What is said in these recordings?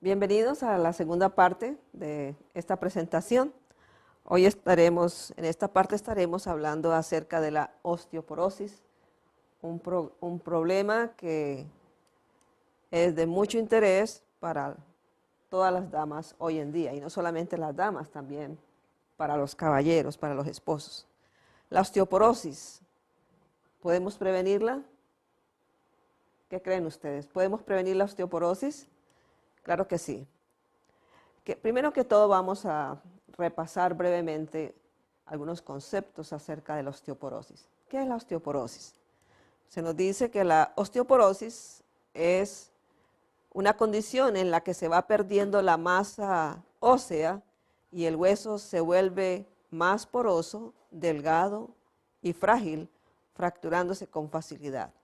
Bienvenidos a la segunda parte de esta presentación. Hoy en esta parte estaremos hablando acerca de la osteoporosis, un problema que es de mucho interés para todas las damas hoy en día, y no solamente las damas, también para los caballeros, para los esposos. La osteoporosis, ¿podemos prevenirla? ¿Qué creen ustedes? ¿Podemos prevenir la osteoporosis? Claro que sí. Primero que todo vamos a repasar brevemente algunos conceptos acerca de la osteoporosis. ¿Qué es la osteoporosis? Se nos dice que la osteoporosis es una condición en la que se va perdiendo la masa ósea y el hueso se vuelve más poroso, delgado y frágil, fracturándose con facilidad.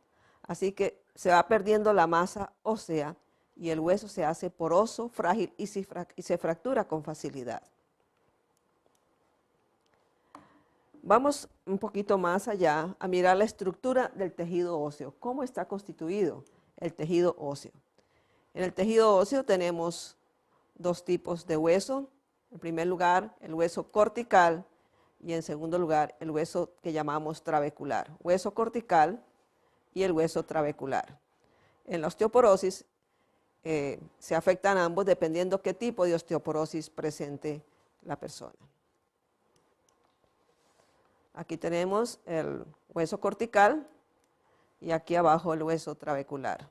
Así que se va perdiendo la masa ósea y el hueso se hace poroso, frágil y se fractura con facilidad. Vamos un poquito más allá a mirar la estructura del tejido óseo. ¿Cómo está constituido el tejido óseo? En el tejido óseo tenemos dos tipos de hueso. En primer lugar, el hueso cortical y en segundo lugar, el hueso que llamamos trabecular. Hueso cortical y el hueso trabecular. En la osteoporosis se afectan ambos dependiendo qué tipo de osteoporosis presente la persona. Aquí tenemos el hueso cortical y aquí abajo el hueso trabecular.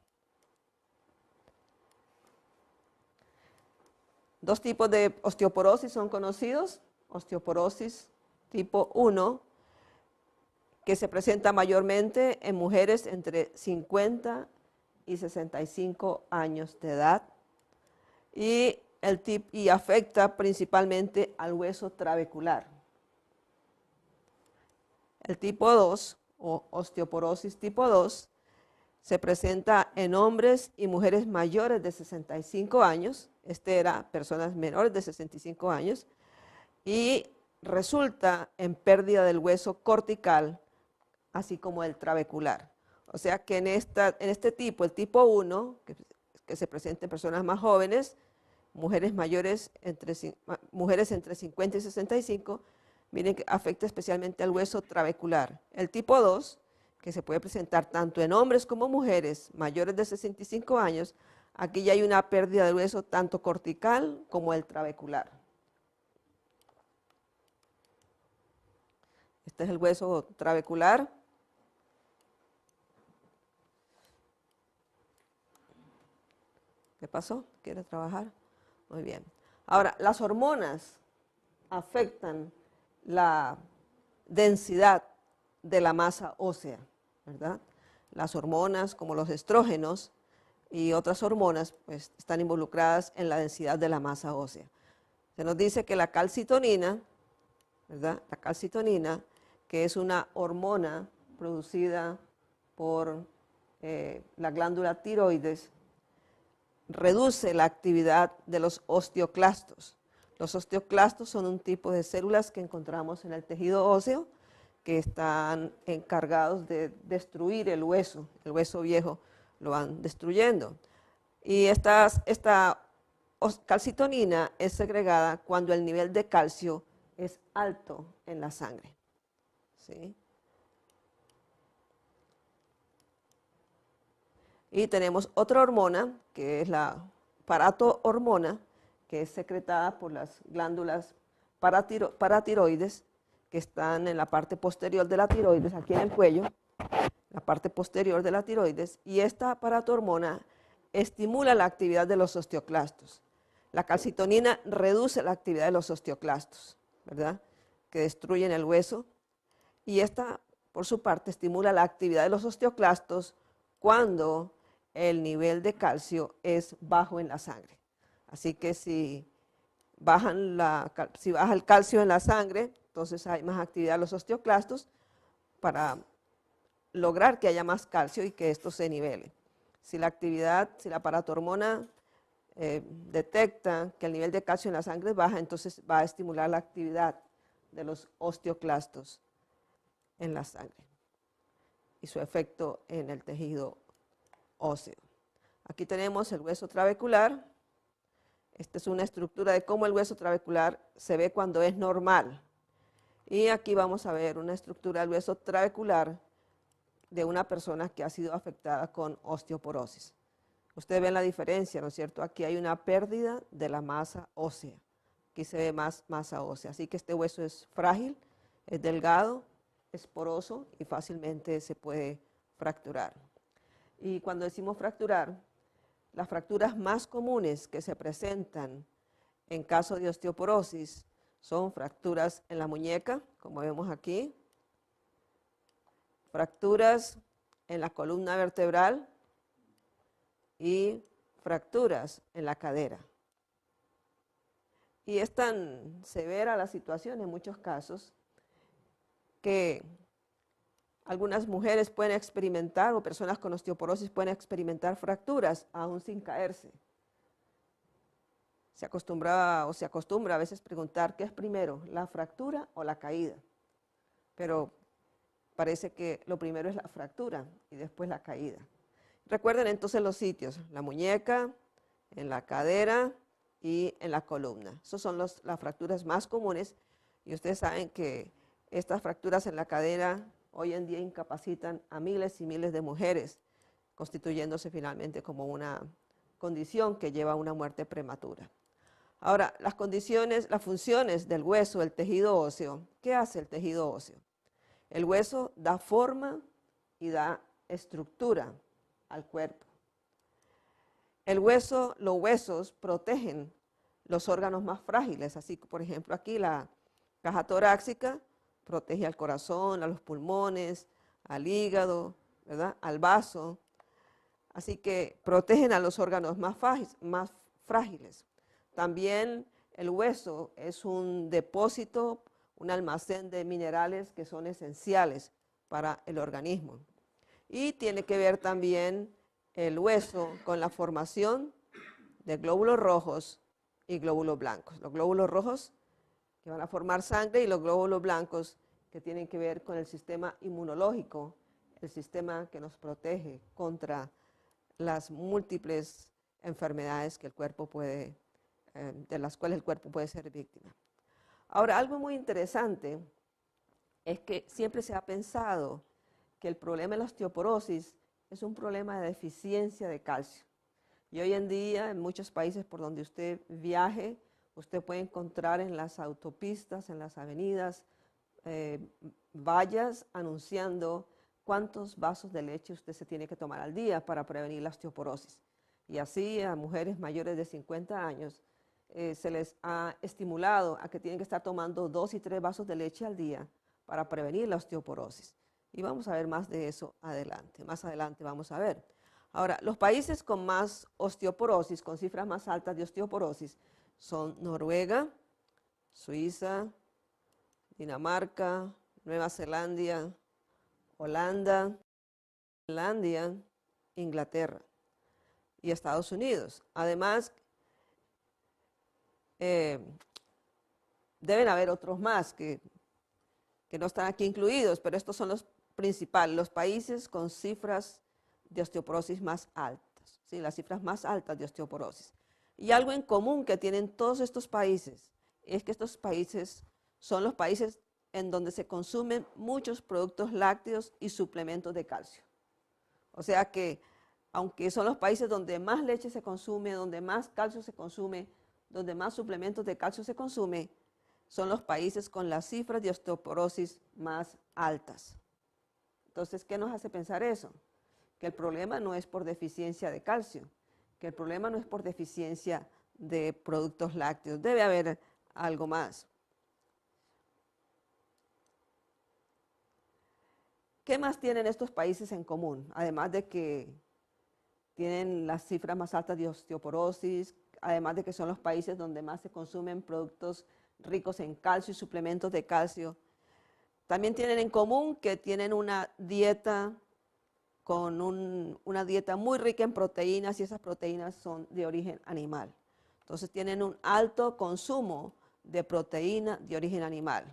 Dos tipos de osteoporosis son conocidos. Osteoporosis tipo 1, que se presenta mayormente en mujeres entre 50 y 65 años de edad y afecta principalmente al hueso trabecular. El tipo 2 o osteoporosis tipo 2 se presenta en hombres y mujeres mayores de 65 años, era personas menores de 65 años, y resulta en pérdida del hueso cortical, así como el trabecular. O sea que en este tipo, el tipo 1, que se presenta en personas más jóvenes, mujeres entre 50 y 65, miren que afecta especialmente al hueso trabecular. El tipo 2, que se puede presentar tanto en hombres como mujeres mayores de 65 años, aquí ya hay una pérdida del hueso tanto cortical como el trabecular. Este es el hueso trabecular. ¿Qué pasó? ¿Quiere trabajar? Muy bien. Ahora, las hormonas afectan la densidad de la masa ósea, ¿verdad? Las hormonas, como los estrógenos y otras hormonas, pues están involucradas en la densidad de la masa ósea. Se nos dice que la calcitonina, ¿verdad? La calcitonina, que es una hormona producida por la glándula tiroides, reduce la actividad de los osteoclastos. Los osteoclastos son un tipo de células que encontramos en el tejido óseo que están encargados de destruir el hueso viejo lo van destruyendo. Y esta calcitonina es segregada cuando el nivel de calcio es alto en la sangre. ¿Sí? Y tenemos otra hormona, que es la paratohormona, que es secretada por las glándulas paratiroides, que están en la parte posterior de la tiroides, aquí en el cuello, la parte posterior de la tiroides, y esta paratohormona estimula la actividad de los osteoclastos. La calcitonina reduce la actividad de los osteoclastos, ¿verdad?, que destruyen el hueso, y esta, por su parte, estimula la actividad de los osteoclastos cuando el nivel de calcio es bajo en la sangre. Así que si baja el calcio en la sangre, entonces hay más actividad de los osteoclastos para lograr que haya más calcio y que esto se nivele. Si la paratohormona detecta que el nivel de calcio en la sangre es baja, entonces va a estimular la actividad de los osteoclastos en la sangre y su efecto en el tejido óseo. Aquí tenemos el hueso trabecular Esta es una estructura de cómo el hueso trabecular se ve cuando es normal. Y aquí vamos a ver una estructura del hueso trabecular de una persona que ha sido afectada con osteoporosis. Ustedes ven la diferencia, ¿no es cierto? Aquí hay una pérdida de la masa ósea. Aquí se ve más masa ósea. Así que este hueso es frágil, es delgado, es poroso y fácilmente se puede fracturar. Y cuando decimos fracturar, las fracturas más comunes que se presentan en caso de osteoporosis son fracturas en la muñeca, como vemos aquí, fracturas en la columna vertebral y fracturas en la cadera. Y es tan severa la situación en muchos casos que algunas mujeres pueden experimentar, o personas con osteoporosis pueden experimentar fracturas aún sin caerse. Se acostumbra a veces preguntar qué es primero, la fractura o la caída. Pero parece que lo primero es la fractura y después la caída. Recuerden entonces los sitios, la muñeca, en la cadera y en la columna. Esas son las fracturas más comunes y ustedes saben que estas fracturas en la cadera hoy en día incapacitan a miles y miles de mujeres, constituyéndose finalmente como una condición que lleva a una muerte prematura. Ahora, las funciones del hueso, el tejido óseo. ¿Qué hace el tejido óseo? El hueso da forma y da estructura al cuerpo. Los huesos protegen los órganos más frágiles, así que por ejemplo aquí la caja torácica protege al corazón, a los pulmones, al hígado, ¿verdad? Al vaso, así que protegen a los órganos más frágiles. También el hueso es un depósito, un almacén de minerales que son esenciales para el organismo. Y tiene que ver también el hueso con la formación de glóbulos rojos y glóbulos blancos. Los glóbulos rojos que van a formar sangre y los glóbulos blancos que tienen que ver con el sistema inmunológico, el sistema que nos protege contra las múltiples enfermedades que el cuerpo de las cuales el cuerpo puede ser víctima. Ahora, algo muy interesante es que siempre se ha pensado que el problema de la osteoporosis es un problema de deficiencia de calcio. Y hoy en día, en muchos países por donde usted viaje, usted puede encontrar en las autopistas, en las avenidas, vallas anunciando cuántos vasos de leche usted se tiene que tomar al día para prevenir la osteoporosis. Y así a mujeres mayores de 50 años se les ha estimulado a que tienen que estar tomando 2 y 3 vasos de leche al día para prevenir la osteoporosis. Y vamos a ver más de eso adelante. Más adelante vamos a ver. Ahora, los países con más osteoporosis, con cifras más altas de osteoporosis, son Noruega, Suiza, Dinamarca, Nueva Zelanda, Holanda, Finlandia, Inglaterra y Estados Unidos. Además, deben haber otros más que no están aquí incluidos, pero estos son los principales, los países con cifras de osteoporosis más altas, ¿sí? Las cifras más altas de osteoporosis. Y algo en común que tienen todos estos países es que estos países son los países en donde se consumen muchos productos lácteos y suplementos de calcio. O sea que, aunque son los países donde más leche se consume, donde más calcio se consume, donde más suplementos de calcio se consume, son los países con las cifras de osteoporosis más altas. Entonces, ¿qué nos hace pensar eso? Que el problema no es por deficiencia de calcio, que el problema no es por deficiencia de productos lácteos, debe haber algo más. ¿Qué más tienen estos países en común? Además de que tienen las cifras más altas de osteoporosis, además de que son los países donde más se consumen productos ricos en calcio y suplementos de calcio, también tienen en común que tienen una dieta una dieta muy rica en proteínas y esas proteínas son de origen animal. Entonces tienen un alto consumo de proteína de origen animal.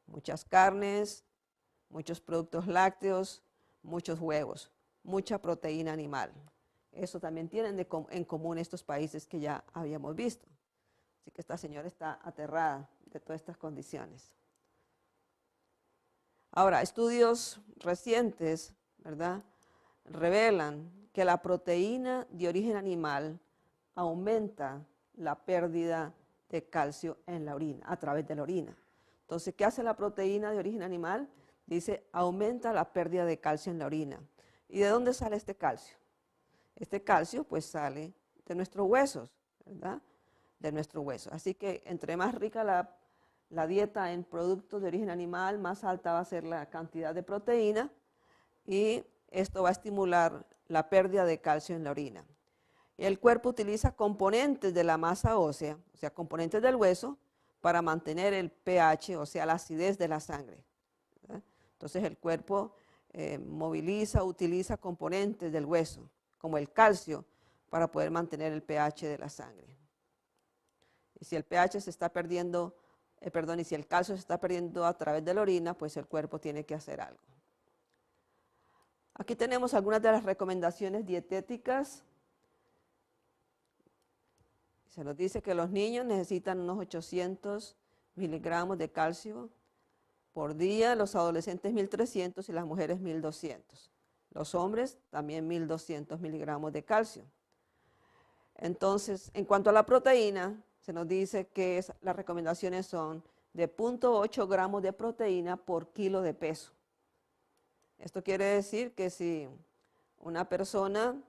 Muchas carnes, muchos productos lácteos, muchos huevos, mucha proteína animal. eso también tienen en común estos países que ya habíamos visto. Así que esta señora está aterrada de todas estas condiciones. Ahora, estudios recientes, ¿verdad?, revelan que la proteína de origen animal aumenta la pérdida de calcio en la orina, a través de la orina. Entonces, ¿qué hace la proteína de origen animal? Dice, aumenta la pérdida de calcio en la orina. ¿Y de dónde sale este calcio? Este calcio, pues, sale de nuestros huesos, ¿verdad?, de nuestros huesos. Así que entre más rica la dieta en productos de origen animal, más alta va a ser la cantidad de proteína y esto va a estimular la pérdida de calcio en la orina. El cuerpo utiliza componentes de la masa ósea, o sea, componentes del hueso, para mantener el pH, o sea, la acidez de la sangre, ¿verdad? Entonces el cuerpo utiliza componentes del hueso, como el calcio, para poder mantener el pH de la sangre. Y si el pH se está perdiendo, y si el calcio se está perdiendo a través de la orina, pues el cuerpo tiene que hacer algo. Aquí tenemos algunas de las recomendaciones dietéticas. Se nos dice que los niños necesitan unos 800 miligramos de calcio por día, los adolescentes 1300 y las mujeres 1200. Los hombres también 1200 miligramos de calcio. Entonces, en cuanto a la proteína, se nos dice que las recomendaciones son de 0.8 gramos de proteína por kilo de peso. Esto quiere decir que si una persona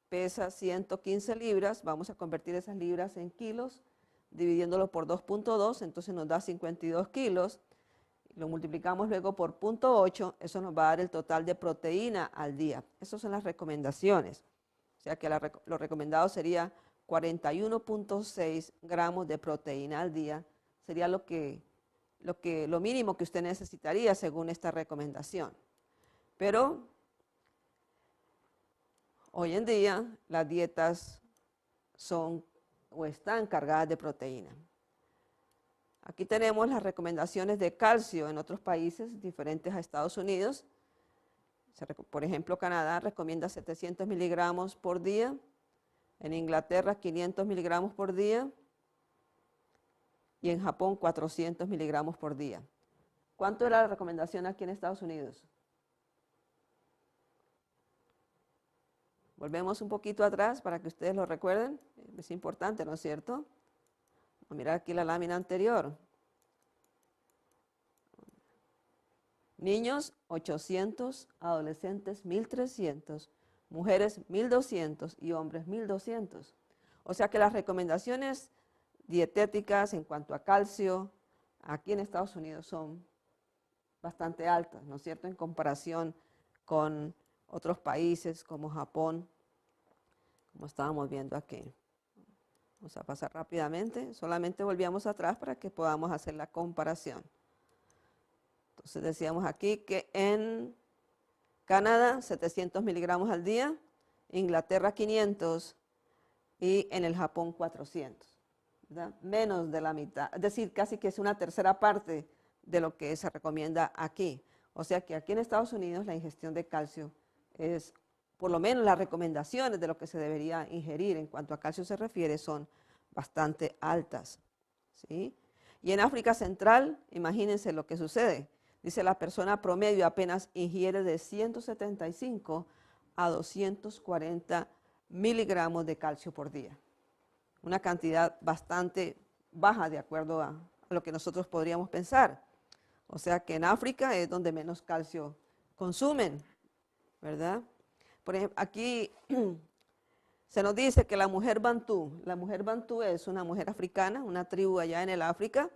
pesa 115 libras, vamos a convertir esas libras en kilos, dividiéndolo por 2.2, entonces nos da 52 kilos. Lo multiplicamos luego por 0.8, eso nos va a dar el total de proteína al día. Esas son las recomendaciones. O sea que lo recomendado sería 41.6 gramos de proteína al día. Sería lo mínimo que usted necesitaría según esta recomendación. Pero hoy en día las dietas son o están cargadas de proteína. Aquí tenemos las recomendaciones de calcio en otros países diferentes a Estados Unidos. Por ejemplo, Canadá recomienda 700 miligramos por día, en Inglaterra 500 miligramos por día y en Japón 400 miligramos por día. ¿Cuánto era la recomendación aquí en Estados Unidos? Volvemos un poquito atrás para que ustedes lo recuerden. Es importante, ¿no es cierto? Vamos a mirar aquí la lámina anterior. Niños 800, adolescentes 1300, mujeres 1200 y hombres 1200. O sea que las recomendaciones dietéticas en cuanto a calcio aquí en Estados Unidos son bastante altas, ¿no es cierto?, en comparación con otros países como Japón, como estábamos viendo aquí. Vamos a pasar rápidamente, solamente volvíamos atrás para que podamos hacer la comparación. Entonces decíamos aquí que en Canadá 700 miligramos al día, Inglaterra 500 y en el Japón 400, ¿verdad? Menos de la mitad, es decir, casi que es una tercera parte de lo que se recomienda aquí. O sea que aquí en Estados Unidos la ingestión de calcio es, por lo menos las recomendaciones de lo que se debería ingerir en cuanto a calcio se refiere, son bastante altas, ¿sí? Y en África Central, imagínense lo que sucede. Dice, la persona promedio apenas ingiere de 175 a 240 miligramos de calcio por día. Una cantidad bastante baja de acuerdo a lo que nosotros podríamos pensar. O sea que en África es donde menos calcio consumen, ¿verdad? Por ejemplo, aquí se nos dice que la mujer bantú es una mujer africana, una tribu allá en el África,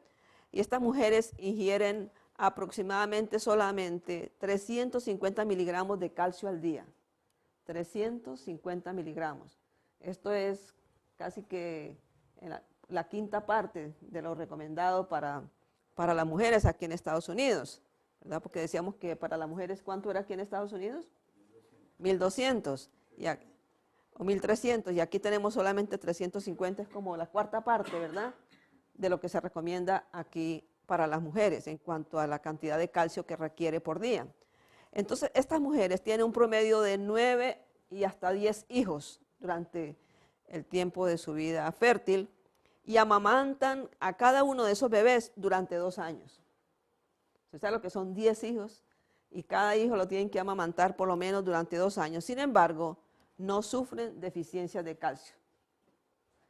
y estas mujeres ingieren aproximadamente solamente 350 miligramos de calcio al día. 350 miligramos. Esto es casi que la quinta parte de lo recomendado para las mujeres aquí en Estados Unidos, ¿verdad? Porque decíamos que para las mujeres, ¿cuánto era aquí en Estados Unidos? 1200 o 1300, y aquí tenemos solamente 350, es como la cuarta parte, ¿verdad?, de lo que se recomienda aquí para las mujeres en cuanto a la cantidad de calcio que requiere por día. Entonces, estas mujeres tienen un promedio de 9 y hasta 10 hijos durante el tiempo de su vida fértil y amamantan a cada uno de esos bebés durante 2 años. Usted sabe lo que son 10 hijos y cada hijo lo tienen que amamantar por lo menos durante 2 años. Sin embargo, no sufren deficiencias de calcio.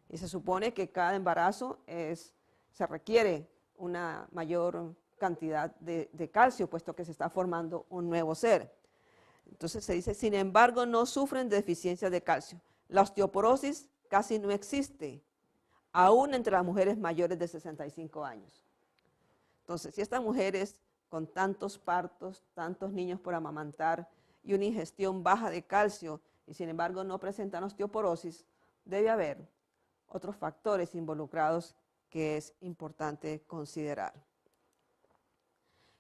Y se supone que cada embarazo se requiere una mayor cantidad de calcio, puesto que se está formando un nuevo ser. Entonces se dice, sin embargo, no sufren deficiencias de calcio. La osteoporosis casi no existe, aún entre las mujeres mayores de 65 años. Entonces, si estas mujeres con tantos partos, tantos niños por amamantar y una ingestión baja de calcio, y sin embargo no presentan osteoporosis, debe haber otros factores involucrados que es importante considerar.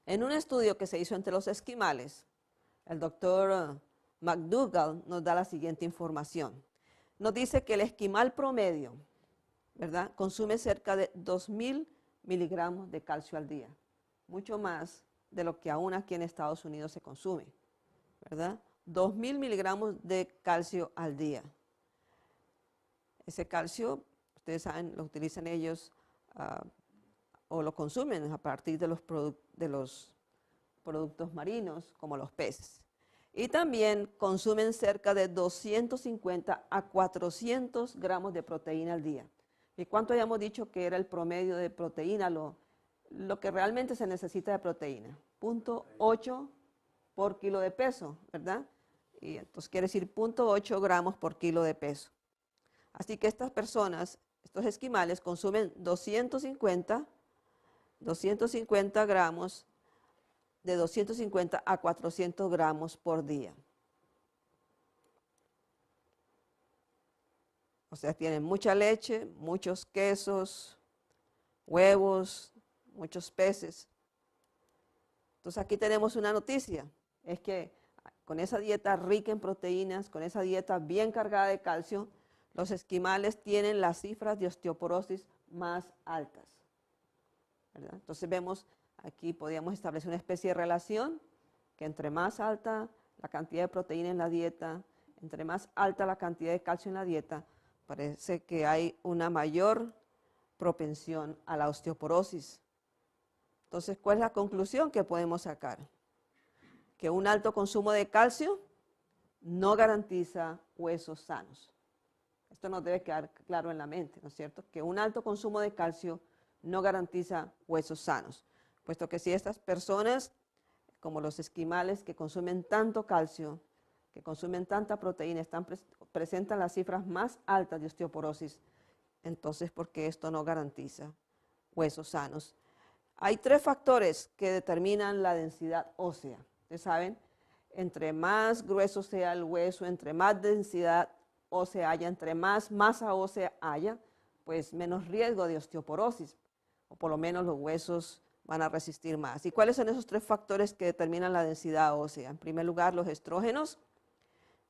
En un estudio que se hizo entre los esquimales, el doctor McDougall nos da la siguiente información. Nos dice que el esquimal promedio, ¿verdad?, consume cerca de 2.000 miligramos de calcio al día, mucho más de lo que aún aquí en Estados Unidos se consume, ¿verdad? 2.000 miligramos de calcio al día. Ese calcio, ustedes saben, lo utilizan ellos o lo consumen a partir de los productos marinos, como los peces. Y también consumen cerca de 250 a 400 gramos de proteína al día. ¿Y cuánto habíamos dicho que era el promedio de proteína, lo que realmente se necesita de proteína? 0.8 por kilo de peso, ¿verdad? Y entonces quiere decir 0.8 gramos por kilo de peso. Así que estas personas, estos esquimales, consumen 250 gramos, de 250 a 400 gramos por día. O sea, tienen mucha leche, muchos quesos, huevos, muchos peces. Entonces aquí tenemos una noticia, es que con esa dieta rica en proteínas, con esa dieta bien cargada de calcio, los esquimales tienen las cifras de osteoporosis más altas, ¿verdad? Entonces vemos aquí, podríamos establecer una especie de relación que entre más alta la cantidad de proteína en la dieta, entre más alta la cantidad de calcio en la dieta, parece que hay una mayor propensión a la osteoporosis. Entonces, ¿cuál es la conclusión que podemos sacar? Que un alto consumo de calcio no garantiza huesos sanos. Esto nos debe quedar claro en la mente, ¿no es cierto? Que un alto consumo de calcio no garantiza huesos sanos, puesto que si estas personas, como los esquimales que consumen tanto calcio, que consumen tanta proteína, presentan las cifras más altas de osteoporosis, entonces, ¿por qué esto no garantiza huesos sanos? Hay 3 factores que determinan la densidad ósea. Ustedes saben, entre más grueso sea el hueso, entre más densidad ósea haya, entre más masa ósea haya, pues menos riesgo de osteoporosis, o por lo menos los huesos van a resistir más. ¿Y cuáles son esos 3 factores que determinan la densidad ósea? En primer lugar, los estrógenos,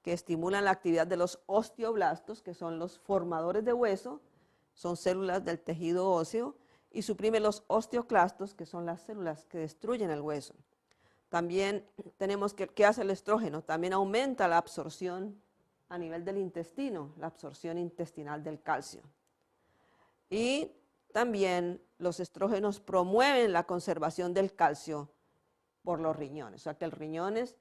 que estimulan la actividad de los osteoblastos, que son los formadores de hueso, son células del tejido óseo, y suprime los osteoclastos, que son las células que destruyen el hueso. También tenemos ¿qué hace el estrógeno? También aumenta la absorción a nivel del intestino, la absorción intestinal del calcio. Y también los estrógenos promueven la conservación del calcio por los riñones. O sea que el riñón es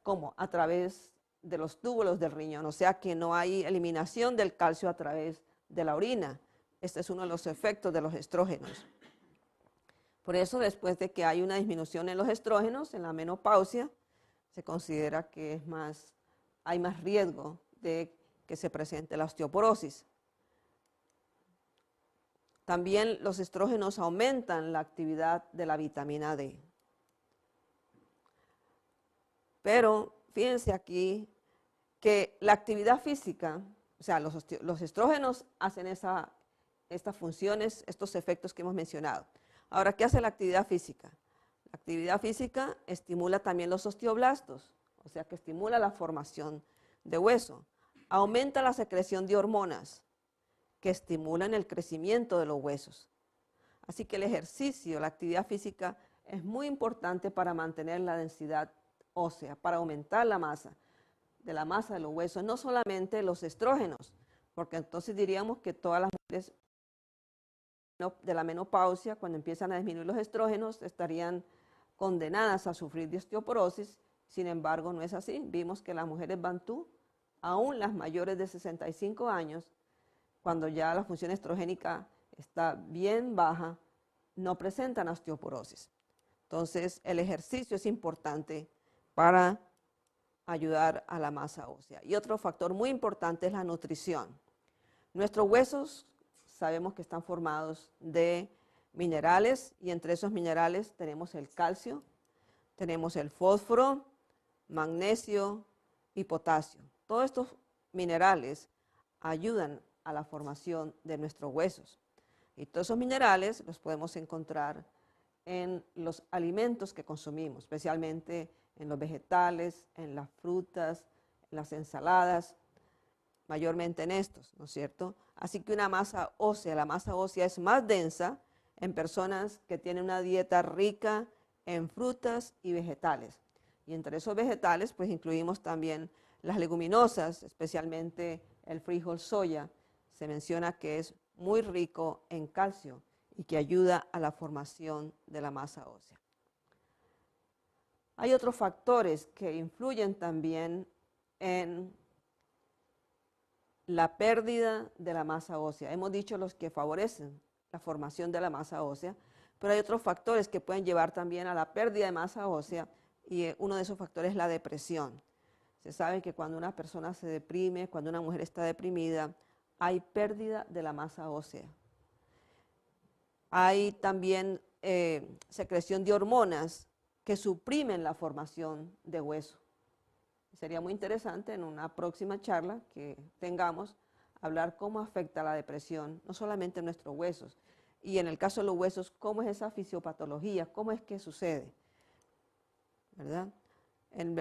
como a través de los túbulos del riñón, o sea que no hay eliminación del calcio a través de la orina. Este es uno de los efectos de los estrógenos. Por eso, después de que hay una disminución en los estrógenos, en la menopausia, se considera que hay más riesgo de que se presente la osteoporosis. También los estrógenos aumentan la actividad de la vitamina D. Pero fíjense aquí que la actividad física, o sea, los estrógenos hacen estas funciones, estos efectos que hemos mencionado. Ahora, ¿qué hace la actividad física? La actividad física estimula también los osteoblastos, o sea que estimula la formación de hueso. Aumenta la secreción de hormonas que estimulan el crecimiento de los huesos. Así que el ejercicio, la actividad física es muy importante para mantener la densidad ósea, para aumentar la masa. de la masa de los huesos, no solamente los estrógenos, porque entonces diríamos que todas las mujeres de la menopausia, cuando empiezan a disminuir los estrógenos, estarían condenadas a sufrir de osteoporosis. Sin embargo, no es así. Vimos que las mujeres bantú, aún las mayores de 65 años, cuando ya la función estrogénica está bien baja, no presentan osteoporosis. Entonces, el ejercicio es importante para ayudar a la masa ósea. Y otro factor muy importante es la nutrición. Nuestros huesos sabemos que están formados de minerales y entre esos minerales tenemos el calcio, tenemos el fósforo, magnesio y potasio. Todos estos minerales ayudan a la formación de nuestros huesos. Y todos esos minerales los podemos encontrar en los alimentos que consumimos, especialmente en los vegetales, en las frutas, en las ensaladas, mayormente en estos, ¿no es cierto? Así que una masa ósea, la masa ósea es más densa en personas que tienen una dieta rica en frutas y vegetales. Y entre esos vegetales, pues incluimos también las leguminosas, especialmente el frijol soya. Se menciona que es muy rico en calcio y que ayuda a la formación de la masa ósea. Hay otros factores que influyen también en la pérdida de la masa ósea. Hemos dicho los que favorecen la formación de la masa ósea, pero hay otros factores que pueden llevar también a la pérdida de masa ósea y uno de esos factores es la depresión. Se sabe que cuando una persona se deprime, cuando una mujer está deprimida, hay pérdida de la masa ósea. Hay también secreción de hormonas que suprimen la formación de hueso. Sería muy interesante en una próxima charla que tengamos hablar cómo afecta la depresión, no solamente en nuestros huesos, y en el caso de los huesos, cómo es esa fisiopatología, cómo es que sucede, ¿verdad? En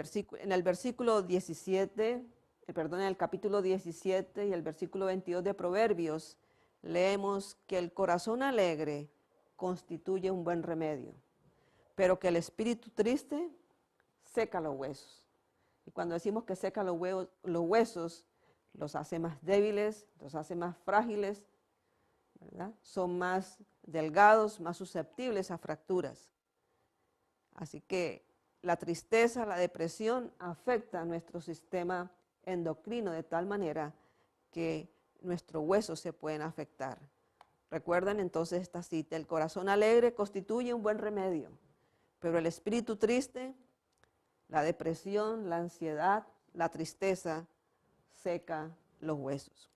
el versículo 17, en el capítulo 17 y el versículo 22 de Proverbios, leemos que el corazón alegre constituye un buen remedio, pero que el espíritu triste seca los huesos. Y cuando decimos que seca los huesos, los hace más débiles, los hace más frágiles, ¿verdad? Son más delgados, más susceptibles a fracturas. Así que la tristeza, la depresión afecta a nuestro sistema endocrino de tal manera que nuestros huesos se pueden afectar. Recuerdan entonces esta cita: el corazón alegre constituye un buen remedio, pero el espíritu triste, la depresión, la ansiedad, la tristeza, seca los huesos.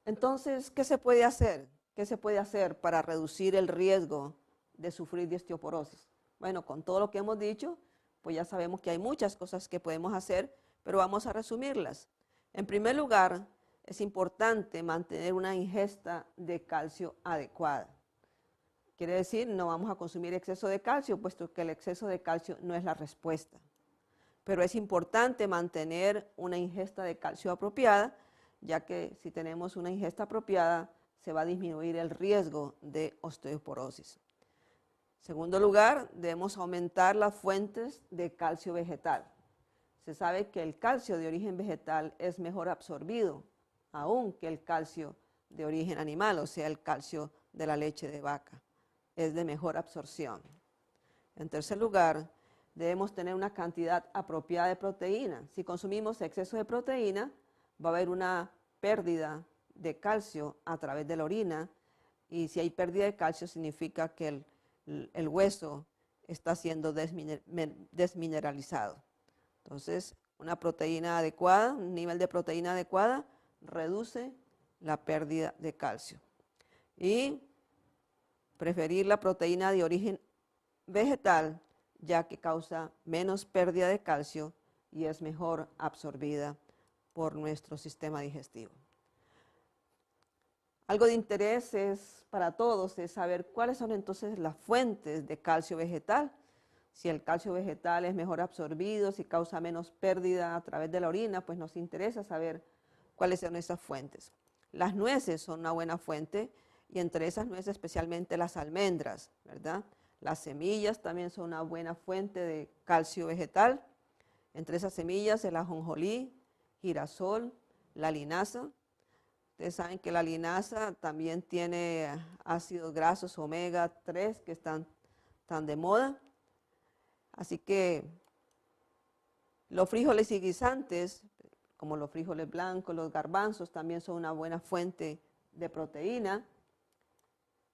Entonces, ¿qué se puede hacer? ¿Qué se puede hacer para reducir el riesgo de sufrir de osteoporosis? Bueno, con todo lo que hemos dicho, pues ya sabemos que hay muchas cosas que podemos hacer, pero vamos a resumirlas. En primer lugar, es importante mantener una ingesta de calcio adecuada. Quiere decir, no vamos a consumir exceso de calcio, puesto que el exceso de calcio no es la respuesta. Pero es importante mantener una ingesta de calcio apropiada, ya que si tenemos una ingesta apropiada, se va a disminuir el riesgo de osteoporosis. En segundo lugar, debemos aumentar las fuentes de calcio vegetal. Se sabe que el calcio de origen vegetal es mejor absorbido, aún que el calcio de origen animal, o sea, el calcio de la leche de vaca. Es de mejor absorción. En tercer lugar, debemos tener una cantidad apropiada de proteína. Si consumimos exceso de proteína, va a haber una pérdida de calcio a través de la orina, y si hay pérdida de calcio significa que el hueso está siendo desmineralizado. Entonces, una proteína adecuada, un nivel de proteína adecuada, reduce la pérdida de calcio. Y preferir la proteína de origen vegetal, ya que causa menos pérdida de calcio y es mejor absorbida por nuestro sistema digestivo. Algo de interés para todos es saber cuáles son entonces las fuentes de calcio vegetal. Si el calcio vegetal es mejor absorbido, si causa menos pérdida a través de la orina, pues nos interesa saber cuáles son esas fuentes. Las nueces son una buena fuente, y entre esas nueces especialmente las almendras, ¿verdad? Las semillas también son una buena fuente de calcio vegetal. Entre esas semillas, el ajonjolí, girasol, la linaza. Ustedes saben que la linaza también tiene ácidos grasos omega 3 que están tan de moda. Así que los frijoles y guisantes, como los frijoles blancos, los garbanzos, también son una buena fuente de proteína.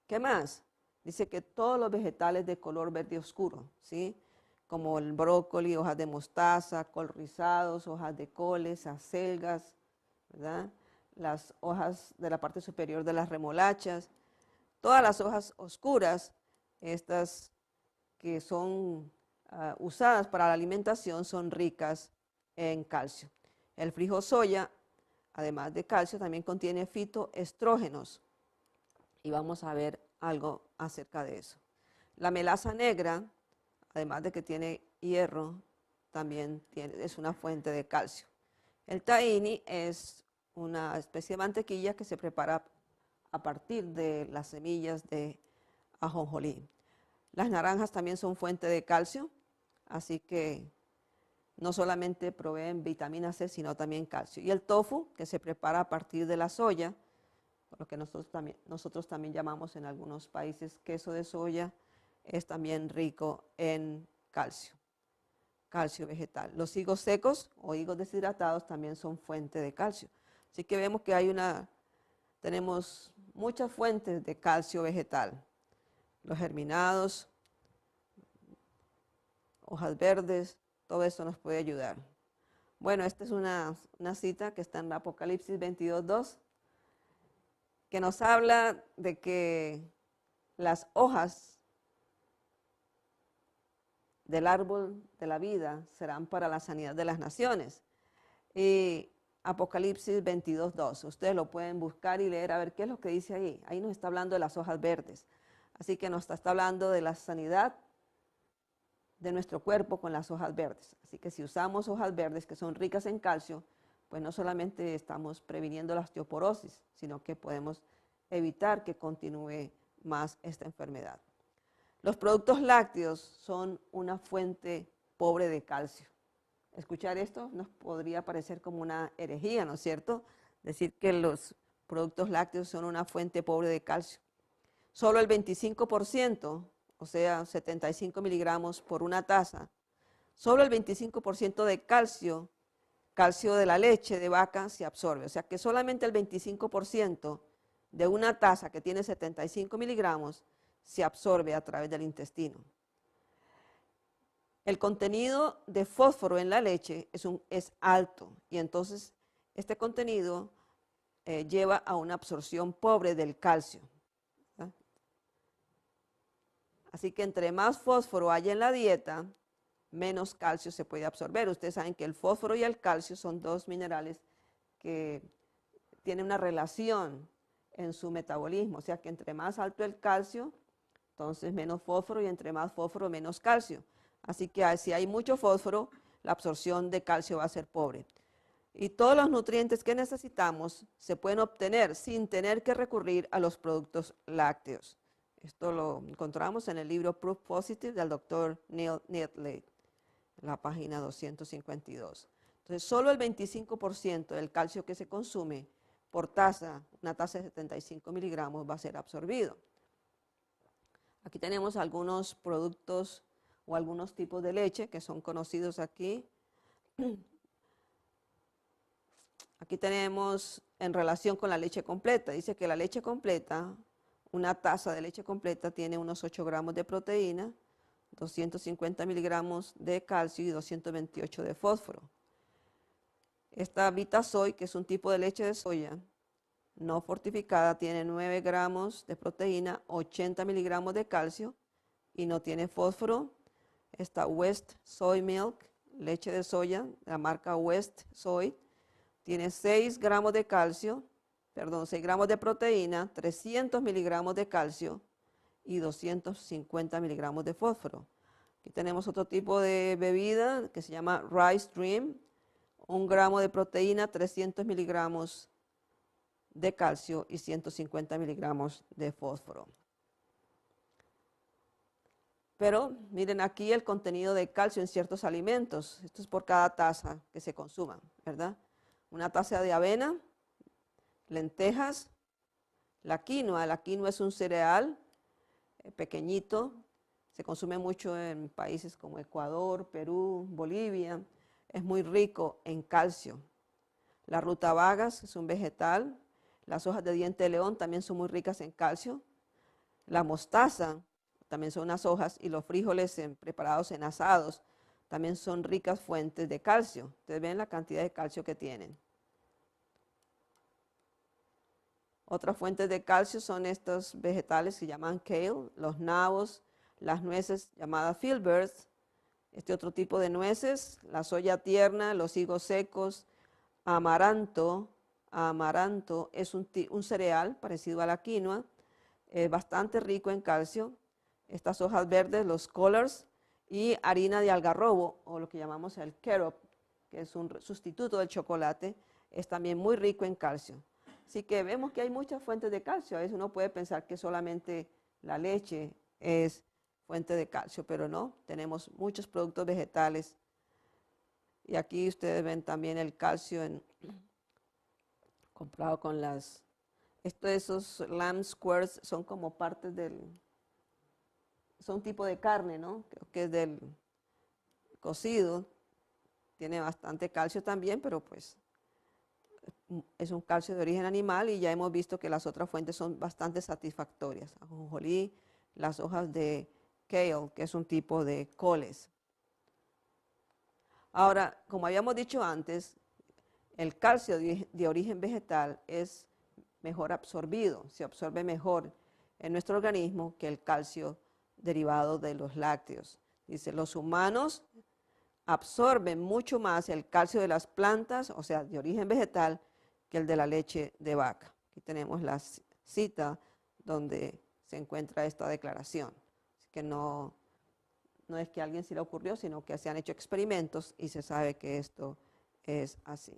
¿Qué más? Dice que todos los vegetales de color verde oscuro, ¿sí? Como el brócoli, hojas de mostaza, col rizados, hojas de coles, acelgas, ¿verdad? Las hojas de la parte superior de las remolachas, todas las hojas oscuras, estas que son usadas para la alimentación, son ricas en calcio. El frijol soya, además de calcio, también contiene fitoestrógenos y vamos a ver algo acerca de eso. La melaza negra, además de que tiene hierro, también es una fuente de calcio. El tahini es una especie de mantequilla que se prepara a partir de las semillas de ajonjolí. Las naranjas también son fuente de calcio, así que no solamente proveen vitamina C, sino también calcio. Y el tofu, que se prepara a partir de la soya, lo que nosotros también llamamos en algunos países queso de soya, es también rico en calcio, calcio vegetal. Los higos secos o higos deshidratados también son fuente de calcio. Así que vemos que tenemos muchas fuentes de calcio vegetal. Los germinados, hojas verdes, todo esto nos puede ayudar. Bueno, esta es una cita que está en Apocalipsis 22:2, que nos habla de que las hojas del árbol de la vida serán para la sanidad de las naciones. Y Apocalipsis 22:2, ustedes lo pueden buscar y leer a ver qué es lo que dice ahí. Ahí nos está hablando de las hojas verdes. Así que nos está hablando de la sanidad de nuestro cuerpo con las hojas verdes. Así que si usamos hojas verdes que son ricas en calcio, pues no solamente estamos previniendo la osteoporosis, sino que podemos evitar que continúe más esta enfermedad. Los productos lácteos son una fuente pobre de calcio. Escuchar esto nos podría parecer como una herejía, ¿no es cierto? Decir que los productos lácteos son una fuente pobre de calcio. Solo el 25%, o sea, 75 miligramos por una taza, solo el 25% de calcio de la leche de vaca se absorbe. O sea que solamente el 25% de una taza que tiene 75 miligramos se absorbe a través del intestino. El contenido de fósforo en la leche es alto y entonces este contenido lleva a una absorción pobre del calcio. ¿Verdad? Así que entre más fósforo haya en la dieta, menos calcio se puede absorber. Ustedes saben que el fósforo y el calcio son dos minerales que tienen una relación en su metabolismo. O sea que entre más alto el calcio, entonces menos fósforo, y entre más fósforo, menos calcio. Así que si hay mucho fósforo, la absorción de calcio va a ser pobre. Y todos los nutrientes que necesitamos se pueden obtener sin tener que recurrir a los productos lácteos. Esto lo encontramos en el libro Proof Positive del Dr. Neil Neatley, en la página 252. Entonces, solo el 25% del calcio que se consume por taza, una taza de 75 miligramos, va a ser absorbido. Aquí tenemos algunos productos o algunos tipos de leche que son conocidos aquí. Aquí tenemos en relación con la leche completa. Dice que la leche completa, una taza de leche completa tiene unos 8 gramos de proteína, 250 miligramos de calcio y 228 de fósforo. Esta Vitasoy, que es un tipo de leche de soya no fortificada, tiene 9 gramos de proteína, 80 miligramos de calcio y no tiene fósforo. Esta West Soy Milk, leche de soya, la marca West Soy, tiene 6 gramos de calcio, 6 gramos de proteína, 300 miligramos de calcio y 250 miligramos de fósforo. Aquí tenemos otro tipo de bebida que se llama Rice Dream, 1 gramo de proteína, 300 miligramos de calcio y 150 miligramos de fósforo. Pero miren aquí el contenido de calcio en ciertos alimentos. Esto es por cada taza que se consuma, ¿verdad? Una taza de avena, lentejas, la quinoa. La quinoa es un cereal pequeñito, se consume mucho en países como Ecuador, Perú, Bolivia. Es muy rico en calcio. La rutabagas es un vegetal. Las hojas de diente de león también son muy ricas en calcio. La mostaza también son unas hojas, y los frijoles preparados en asados también son ricas fuentes de calcio. Ustedes ven la cantidad de calcio que tienen. Otras fuentes de calcio son estos vegetales que se llaman kale, los nabos, las nueces llamadas filberts, este otro tipo de nueces, la soya tierna, los higos secos, amaranto. Amaranto es un cereal parecido a la quinoa, bastante rico en calcio. Estas hojas verdes, los collards, y harina de algarrobo, o lo que llamamos el carob, que es un sustituto del chocolate, es también muy rico en calcio. Así que vemos que hay muchas fuentes de calcio. A veces uno puede pensar que solamente la leche es fuente de calcio, pero no, tenemos muchos productos vegetales. Y aquí ustedes ven también el calcio comprado con esos lamb squares son como partes son un tipo de carne, ¿no? Creo que es del cocido, tiene bastante calcio también, pero pues es un calcio de origen animal, y ya hemos visto que las otras fuentes son bastante satisfactorias. Ajonjolí, las hojas de kale, que es un tipo de coles. Ahora, como habíamos dicho antes, el calcio de origen vegetal es mejor absorbido, se absorbe mejor en nuestro organismo que el calcio derivado de los lácteos. Dice, los humanos absorben mucho más el calcio de las plantas, o sea, de origen vegetal, que el de la leche de vaca. Aquí tenemos la cita donde se encuentra esta declaración. Así que no es que a alguien se le ocurrió, sino que se han hecho experimentos y se sabe que esto es así.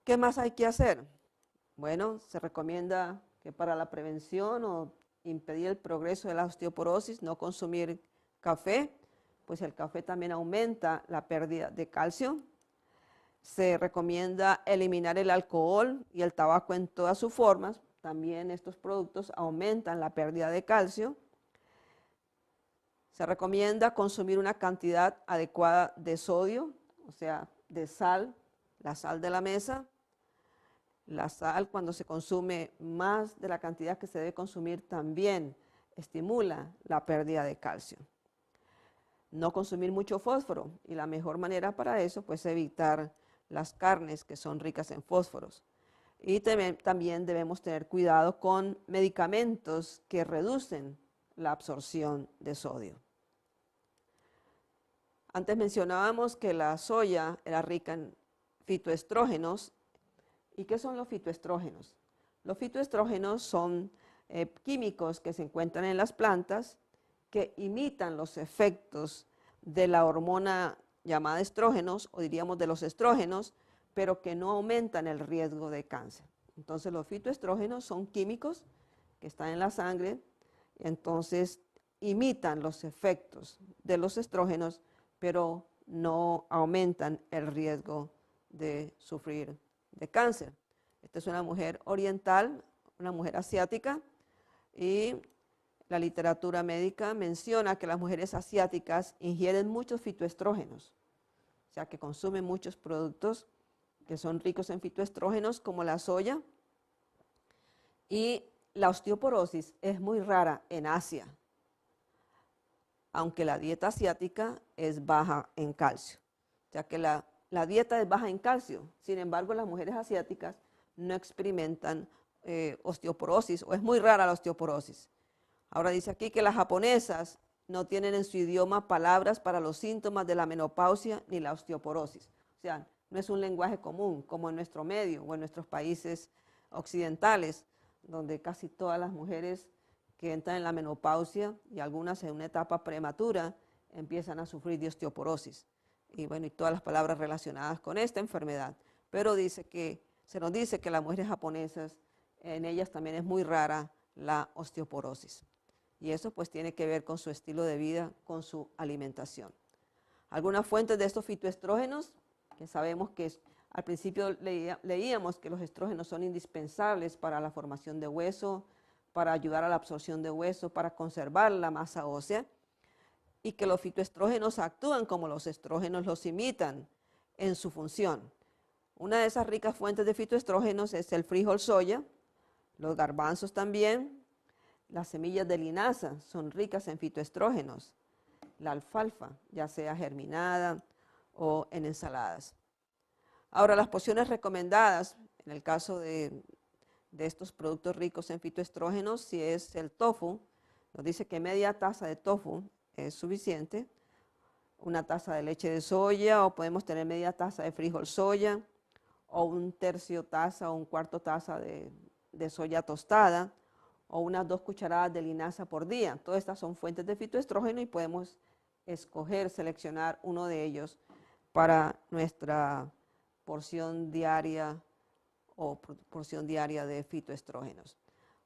¿Qué más hay que hacer? Bueno, se recomienda que para la prevención o impedir el progreso de la osteoporosis, no consumir café, pues el café también aumenta la pérdida de calcio. Se recomienda eliminar el alcohol y el tabaco en todas sus formas. También estos productos aumentan la pérdida de calcio. Se recomienda consumir una cantidad adecuada de sodio, o sea, de sal, la sal de la mesa. La sal, cuando se consume más de la cantidad que se debe consumir, también estimula la pérdida de calcio. No consumir mucho fósforo, y la mejor manera para eso pues es evitar las carnes que son ricas en fósforos. Y también debemos tener cuidado con medicamentos que reducen la absorción de sodio. Antes mencionábamos que la soya era rica en fitoestrógenos. ¿Y qué son los fitoestrógenos? Los fitoestrógenos son químicos que se encuentran en las plantas que imitan los efectos de la hormona llamada estrógenos, o diríamos de los estrógenos, pero que no aumentan el riesgo de cáncer. Entonces los fitoestrógenos son químicos que están en la sangre, entonces imitan los efectos de los estrógenos, pero no aumentan el riesgo de sufrir de cáncer. Esta es una mujer oriental, una mujer asiática, y la literatura médica menciona que las mujeres asiáticas ingieren muchos fitoestrógenos, o sea que consumen muchos productos que son ricos en fitoestrógenos, como la soya. Y la osteoporosis es muy rara en Asia, aunque la dieta asiática es baja en calcio. O sea que la dieta es baja en calcio, sin embargo las mujeres asiáticas no experimentan osteoporosis, o es muy rara la osteoporosis. Ahora dice aquí que las japonesas no tienen en su idioma palabras para los síntomas de la menopausia ni la osteoporosis. O sea, no es un lenguaje común como en nuestro medio o en nuestros países occidentales, donde casi todas las mujeres que entran en la menopausia, y algunas en una etapa prematura, empiezan a sufrir de osteoporosis. Y bueno, y todas las palabras relacionadas con esta enfermedad. Pero se nos dice que las mujeres japonesas, en ellas también es muy rara la osteoporosis. y eso pues tiene que ver con su estilo de vida, con su alimentación. Algunas fuentes de estos fitoestrógenos, que sabemos que al principio leíamos que los estrógenos son indispensables para la formación de hueso, para ayudar a la absorción de hueso, para conservar la masa ósea, y que los fitoestrógenos actúan como los estrógenos los imitan en su función. Una de esas ricas fuentes de fitoestrógenos es el frijol soya, los garbanzos también, las semillas de linaza son ricas en fitoestrógenos, la alfalfa, ya sea germinada o en ensaladas. Ahora, las porciones recomendadas, en el caso de estos productos ricos en fitoestrógenos, si es el tofu, nos dice que media taza de tofu es suficiente, una taza de leche de soya, o podemos tener media taza de frijol soya, o un tercio taza o un cuarto taza de soya tostada, o unas 2 cucharadas de linaza por día. Todas estas son fuentes de fitoestrógeno y podemos escoger, seleccionar uno de ellos para nuestra porción diaria o porción diaria de fitoestrógenos.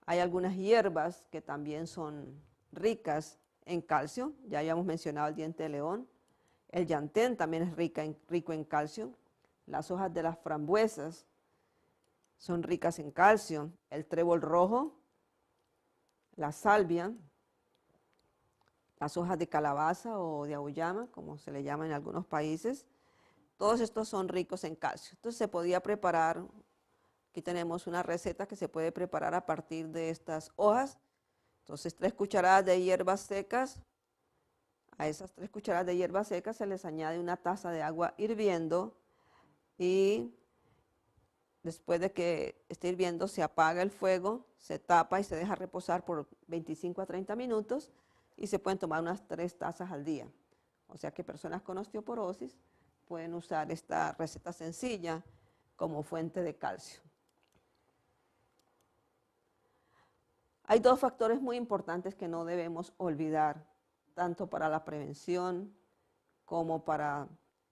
Hay algunas hierbas que también son ricas en calcio, ya habíamos mencionado el diente de león, el llantén también es rico en calcio, las hojas de las frambuesas son ricas en calcio, el trébol rojo, la salvia, las hojas de calabaza o de auyama, como se le llama en algunos países, todos estos son ricos en calcio. Entonces se podía preparar, aquí tenemos una receta que se puede preparar a partir de estas hojas. Entonces 3 cucharadas de hierbas secas, a esas 3 cucharadas de hierbas secas se les añade una taza de agua hirviendo y después de que esté hirviendo se apaga el fuego, se tapa y se deja reposar por 25 a 30 minutos y se pueden tomar unas 3 tazas al día. O sea que personas con osteoporosis pueden usar esta receta sencilla como fuente de calcio. Hay 2 factores muy importantes que no debemos olvidar, tanto para la prevención como para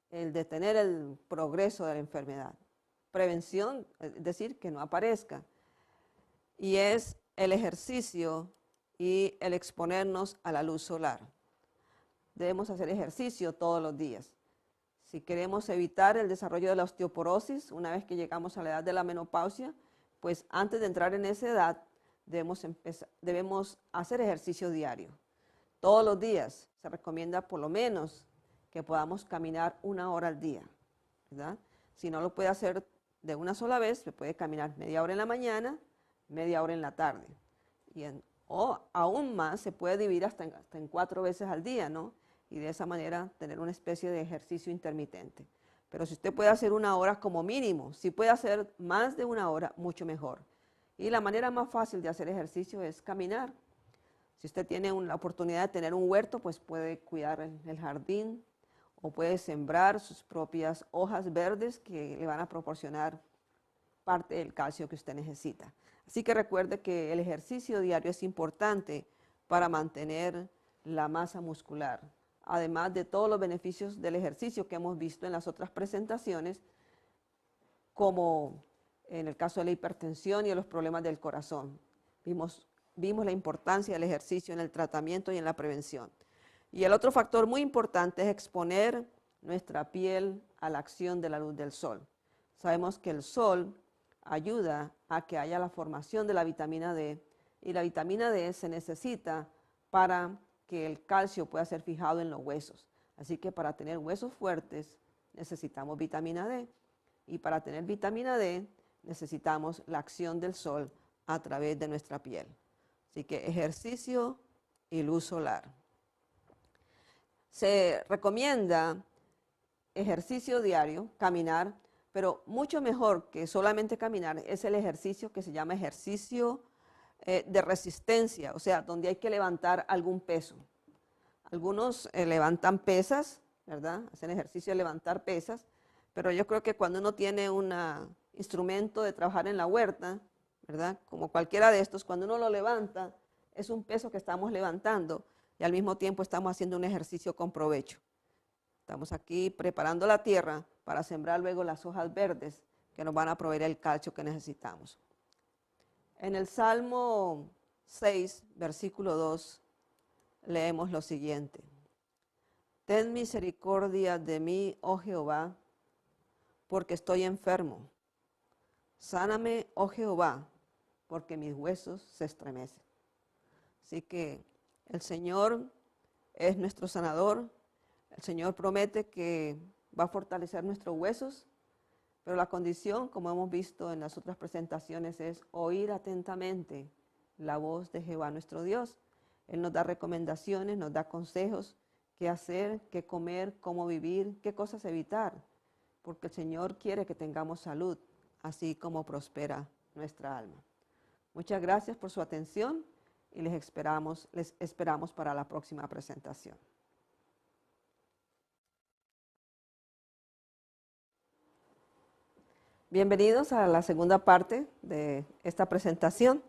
el detener el progreso de la enfermedad. Prevención, es decir, que no aparezca, y es el ejercicio y el exponernos a la luz solar. Debemos hacer ejercicio todos los días. Si queremos evitar el desarrollo de la osteoporosis, una vez que llegamos a la edad de la menopausia, pues antes de entrar en esa edad debemos hacer ejercicio diario. Todos los días se recomienda por lo menos que podamos caminar 1 hora al día, ¿verdad? Si no lo puede hacer de una sola vez, se puede caminar media hora en la mañana, media hora en la tarde. O aún más, se puede dividir hasta en 4 veces al día, ¿no? Y de esa manera tener una especie de ejercicio intermitente. Pero si usted puede hacer 1 hora como mínimo, si puede hacer más de 1 hora, mucho mejor. Y la manera más fácil de hacer ejercicio es caminar. Si usted tiene la oportunidad de tener un huerto, pues puede cuidar el jardín o puede sembrar sus propias hojas verdes que le van a proporcionar parte del calcio que usted necesita. Así que recuerde que el ejercicio diario es importante para mantener la masa muscular, además de todos los beneficios del ejercicio que hemos visto en las otras presentaciones, como en el caso de la hipertensión y de los problemas del corazón. Vimos la importancia del ejercicio en el tratamiento y en la prevención. Y el otro factor muy importante es exponer nuestra piel a la acción de la luz del sol. Sabemos que el sol ayuda a que haya la formación de la vitamina D y la vitamina D se necesita para que el calcio pueda ser fijado en los huesos. Así que para tener huesos fuertes necesitamos vitamina D y para tener vitamina D necesitamos la acción del sol a través de nuestra piel. Así que ejercicio y luz solar. Se recomienda ejercicio diario, caminar, pero mucho mejor que solamente caminar es el ejercicio que se llama ejercicio de resistencia, o sea, donde hay que levantar algún peso. Algunos levantan pesas, ¿verdad? Hacen ejercicio de levantar pesas, pero yo creo que cuando uno tiene un instrumento de trabajar en la huerta, ¿verdad? Como cualquiera de estos, cuando uno lo levanta, es un peso que estamos levantando y al mismo tiempo estamos haciendo un ejercicio con provecho. Estamos aquí preparando la tierra para sembrar luego las hojas verdes que nos van a proveer el calcio que necesitamos. En el Salmo 6, versículo 2, leemos lo siguiente. Ten misericordia de mí, oh Jehová, porque estoy enfermo. Sáname, oh Jehová, porque mis huesos se estremecen. Así que el Señor es nuestro sanador. El Señor promete que va a fortalecer nuestros huesos, pero la condición, como hemos visto en las otras presentaciones, es oír atentamente la voz de Jehová nuestro Dios. Él nos da recomendaciones, nos da consejos, qué hacer, qué comer, cómo vivir, qué cosas evitar, porque el Señor quiere que tengamos salud, así como prospera nuestra alma. Muchas gracias por su atención y les esperamos para la próxima presentación. Bienvenidos a la segunda parte de esta presentación.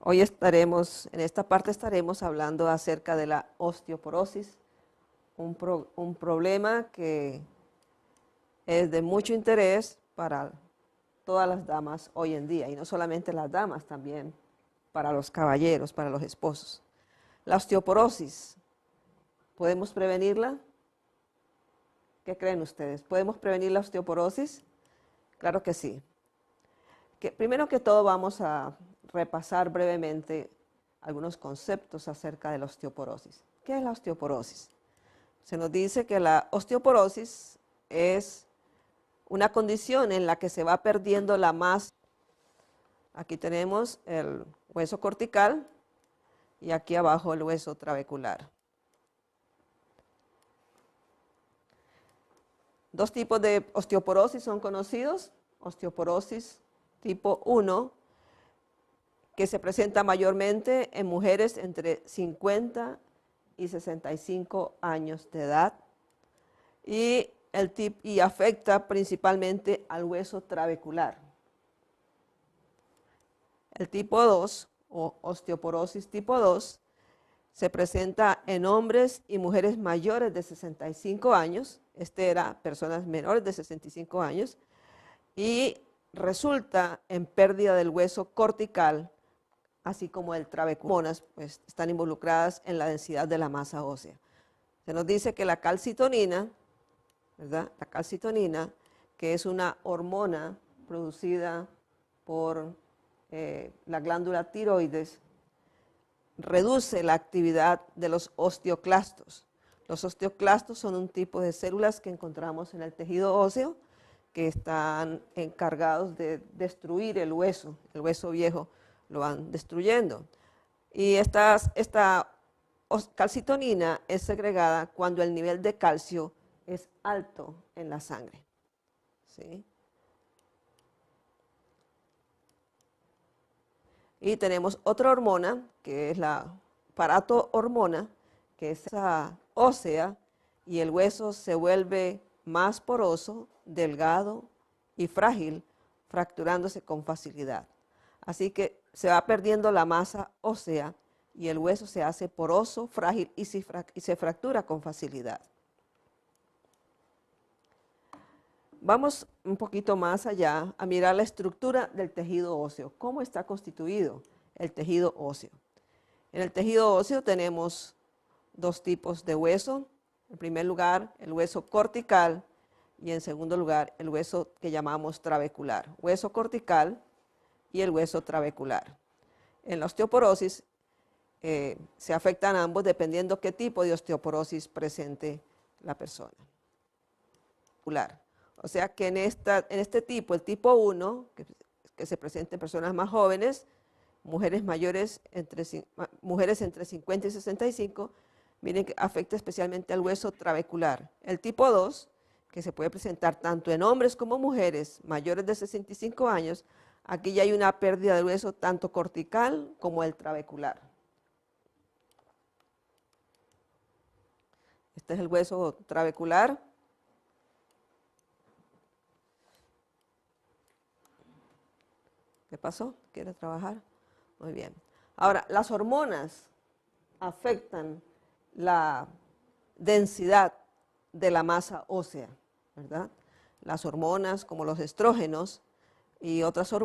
Hoy en esta parte estaremos hablando acerca de la osteoporosis, un problema que es de mucho interés para todas las damas hoy en día, y no solamente las damas, también para los caballeros, para los esposos. La osteoporosis, ¿podemos prevenirla? ¿Qué creen ustedes? ¿Podemos prevenir la osteoporosis? Claro que sí. Primero que todo vamos a repasar brevemente algunos conceptos acerca de la osteoporosis. ¿Qué es la osteoporosis? Se nos dice que la osteoporosis es una condición en la que se va perdiendo la masa. Aquí tenemos el hueso cortical y aquí abajo el hueso trabecular. Dos tipos de osteoporosis son conocidos. Osteoporosis tipo 1, que se presenta mayormente en mujeres entre 50 y 65 años de edad y afecta principalmente al hueso trabecular. El tipo 2, o osteoporosis tipo 2, se presenta en hombres y mujeres mayores de 65 años, era personas menores de 65 años, y resulta en pérdida del hueso cortical, así como el trabecular, pues están involucradas en la densidad de la masa ósea. Se nos dice que la calcitonina, ¿verdad? La calcitonina, que es una hormona producida por la glándula tiroides, reduce la actividad de los osteoclastos. Los osteoclastos son un tipo de células que encontramos en el tejido óseo que están encargados de destruir el hueso viejo lo van destruyendo. Y esta calcitonina es segregada cuando el nivel de calcio es alto en la sangre. ¿Sí? Y tenemos otra hormona, que es la paratohormona, que es esa ósea, y el hueso se vuelve más poroso, delgado y frágil, fracturándose con facilidad. Así que se va perdiendo la masa ósea y el hueso se hace poroso, frágil y se fractura con facilidad. Vamos un poquito más allá a mirar la estructura del tejido óseo. ¿Cómo está constituido el tejido óseo? En el tejido óseo tenemos dos tipos de hueso. En primer lugar, el hueso cortical y en segundo lugar, el hueso que llamamos trabecular. Hueso cortical y el hueso trabecular. En la osteoporosis se afectan ambos dependiendo qué tipo de osteoporosis presente la persona. O sea que en este tipo, el tipo 1, que se presenta en personas más jóvenes, mujeres entre 50 y 65, miren que afecta especialmente al hueso trabecular. El tipo 2, que se puede presentar tanto en hombres como mujeres mayores de 65 años, aquí ya hay una pérdida del hueso tanto cortical como el trabecular. Este es el hueso trabecular. ¿Qué pasó? ¿Quiere trabajar? Muy bien. Ahora, las hormonas afectan la densidad de la masa ósea, ¿verdad? Las hormonas como los estrógenos y otras hormonas